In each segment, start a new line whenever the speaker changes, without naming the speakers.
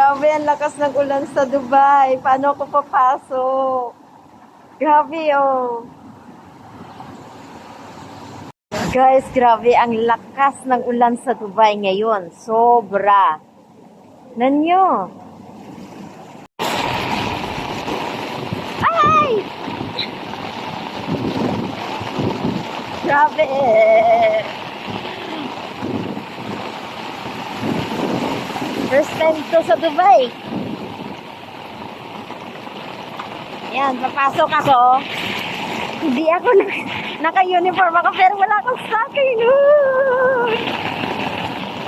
Grabe, ang lakas ng ulan sa Dubai. Paano ako papasok? Grabe, oh. Guys, grabe ang lakas ng ulan sa Dubai ngayon. Sobra. Nanyo. Ay! Grabe. First time to sa Dubai. Yan, papasok ako. Hindi ako naka-uniform ako pero wala akong sakin.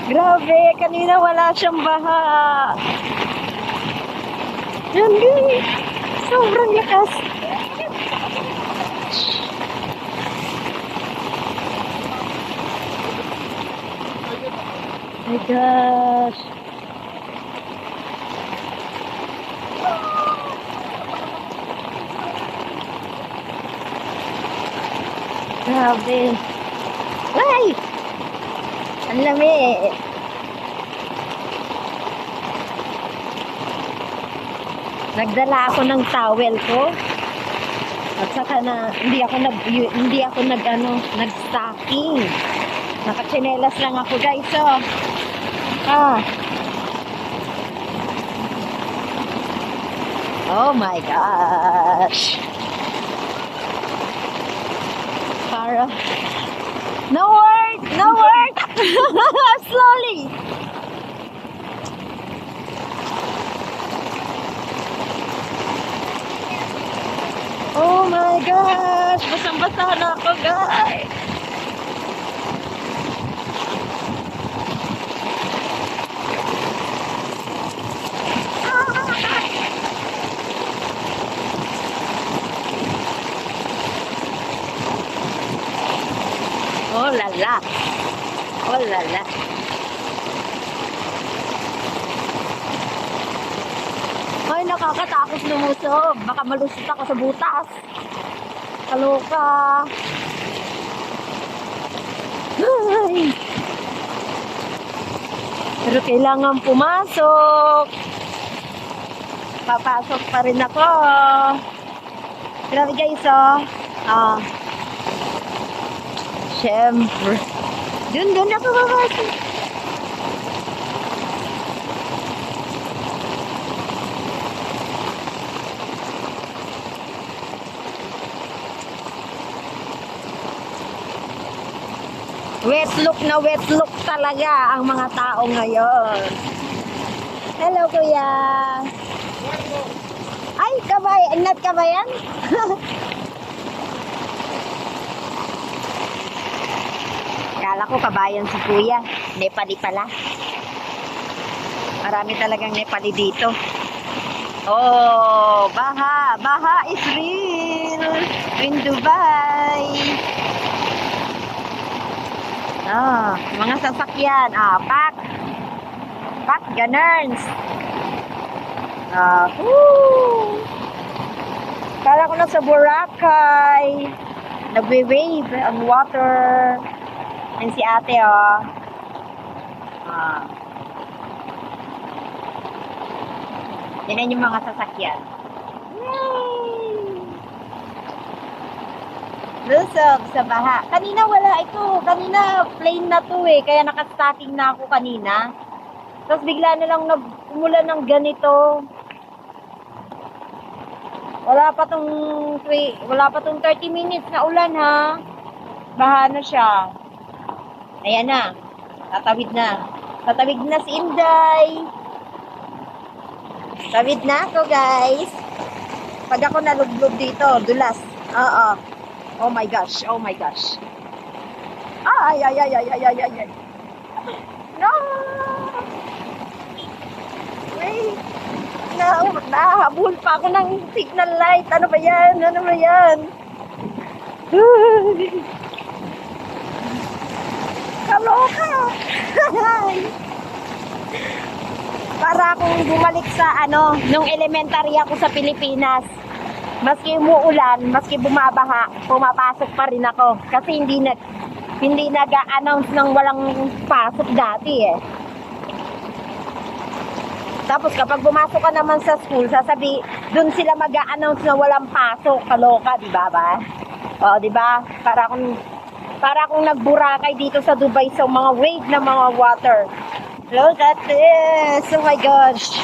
Grabe, kanina wala siyang baha. Hindi. Sobrang lakas. My gosh. Grabe. Ay! Ang lamig. Nagdala ako ng towel ko. At saka na hindi ako nag-stocking. Nakatsinelas lang ako, guys. Oh. Oh my gosh. No word! No word! Slowly! Oh my gosh! Basang-basa na ako, guys! Oh la la. Oh la la. Ay, nakakatakot lumusob. Baka malusot ako sa butas. Kaloka. Ay. Pero kailangan pumasok. Papasok pa rin ako. Grabe guys, oh. Siyempre. Doon ako babasok. Wet look talaga ang mga tao ngayon. Hello, kuya. Ay, not kabayan? Kala ko kabayan si kuya. Nepali pala. Marami talagang Nepali dito. Oh, baha. Baha is real in Dubai. Mga sasakyan. Pack gunners. Kala ko na sa Boracay. Nagwe-wave ang water. Yan si ate, oh. Yan yung mga sasakyan. Yay! Lusog sa baha. Kanina wala ito. Kanina plain na to eh. Kaya nakastocking na ako kanina. Tapos bigla na lang umulan ng ganito. Wala pa tong 30 minutes na ulan, ha. Baha na siya. Ayan na. Tatawid na. Tatawid na si Inday. Tawid na ako, guys. Pag ako naluglob dito, dulas. Oo. Oh my gosh. Oh my gosh. Ay. No! Wait. Nahabol pa ako ng signal light. Ano ba yan? Kaloka! Para akong bumalik sa nung elementary ako sa Pilipinas. Maski umuulan, maski bumabaha, pumapasok pa rin ako. Kasi hindi nag-a-announce ng walang pasok dati eh. Tapos kapag pumasok ka naman sa school, doon sila mag-a-announce na walang pasok. Kaloka, di ba ba? O, di ba? Para akong nagburakay dito sa Dubai sa mga wave na mga water. Look at this! Oh my gosh!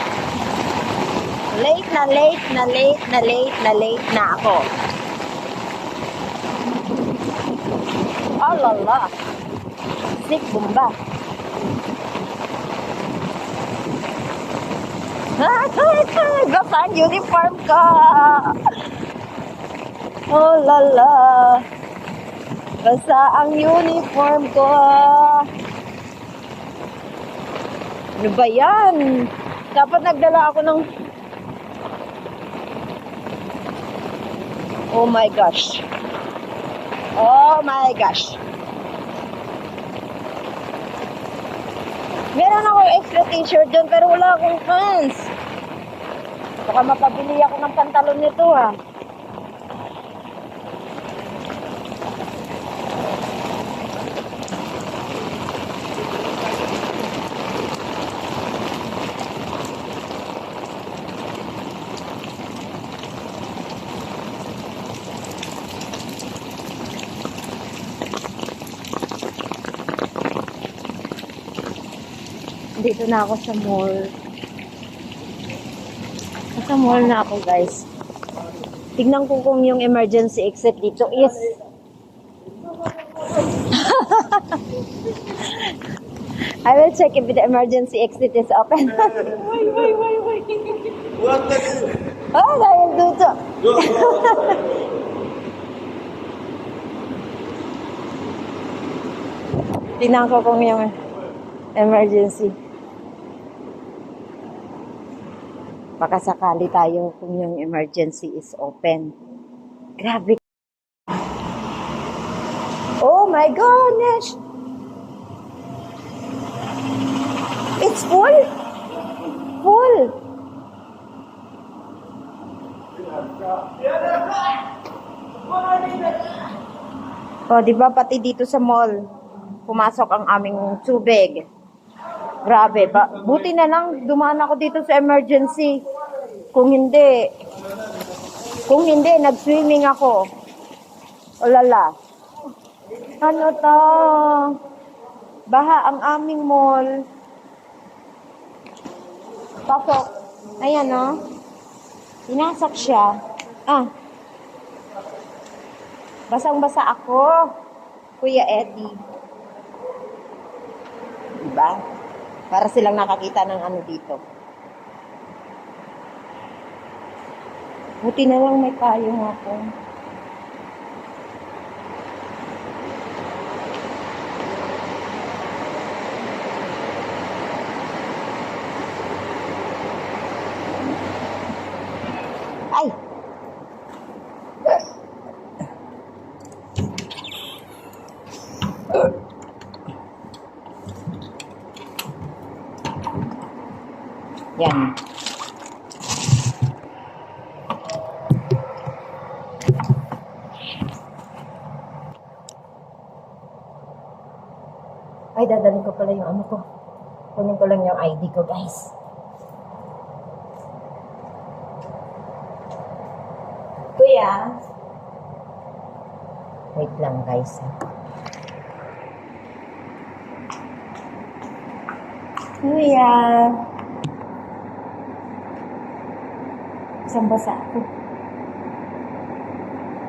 Late na ako. Oh lala! Sick bumba! Basta ang uniform ko! Oh lala! Basta ang uniform ko! Ano ba yan? Dapat nagdala ako ng... Oh my gosh! Oh my gosh! Meron ako extra t-shirt doon pero wala akong pants. Baka mapabili ako ng pantalon nito ha. Dito na ako sa mall. Nasa mall na ako, guys. Tignan ko kung yung emergency exit dito is... I will check if the emergency exit is open.
Wait. What the...
Oh, dahil dito.
Go.
Tignan ko kung yung emergency. Baka sakali tayo kung yung emergency is open. Grabe. Oh my goodness! It's full? Full! Oh, di ba pati dito sa mall, pumasok ang aming tubig. Grabe, buti na lang dumaan ako dito sa emergency. Kung hindi, nag-swimming ako. O lala. Ano to? Baha ang aming mall. Pasok. Ayan, no? Pinasok siya. Basang-basa ako. Kuya Eddie. Diba? Para silang nakakita ng ano dito. Buti na lang may payong ako. Ay! Yan. Ay, dadalhin ko pala yung ano ko. Kunin ko lang yung ID ko, guys. Kuya. Wait lang, guys. Kuya. Isang basa ako.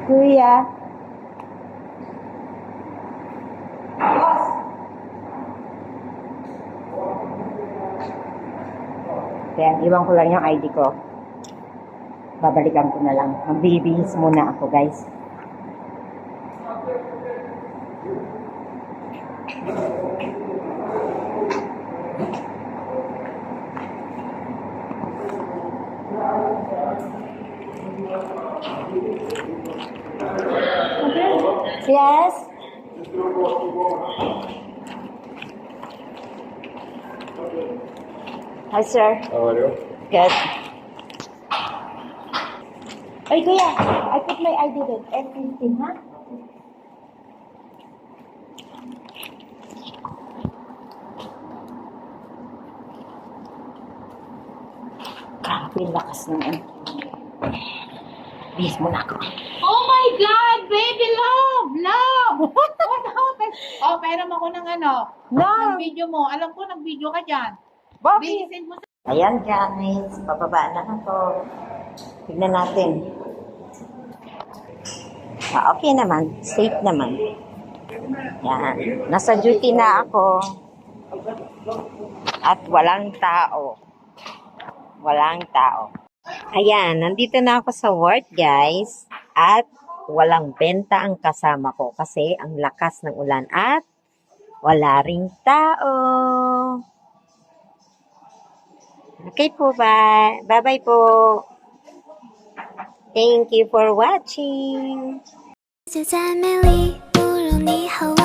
Kuya. Kaya, iwan ko lang yung ID ko. Babalikan ko na lang. Magbibihis muna ako, guys. Yes? Hi, sir.
How are you?
Good. Ay, kuya, I put my ID doon. F15, ha? Yung lakas ng ano. Bihis mo na ako.
Oh my God, baby love! Love! What happened? Oh, pairam ako ng ano, ng video mo. Alam ko, nag-video ka dyan.
Bakit?
Bihisin mo sa...
Ayan guys, pababa na ako. Tignan natin. Okay naman, safe naman. Yan, nasa duty na ako. At walang tao. Walang tao. Ayan, nandito na ako sa work guys. At walang benta ang kasama ko kasi ang lakas ng ulan at wala ring tao. Okay po ba? Bye-bye po. Thank you for watching.
就在美丽，不如你和我。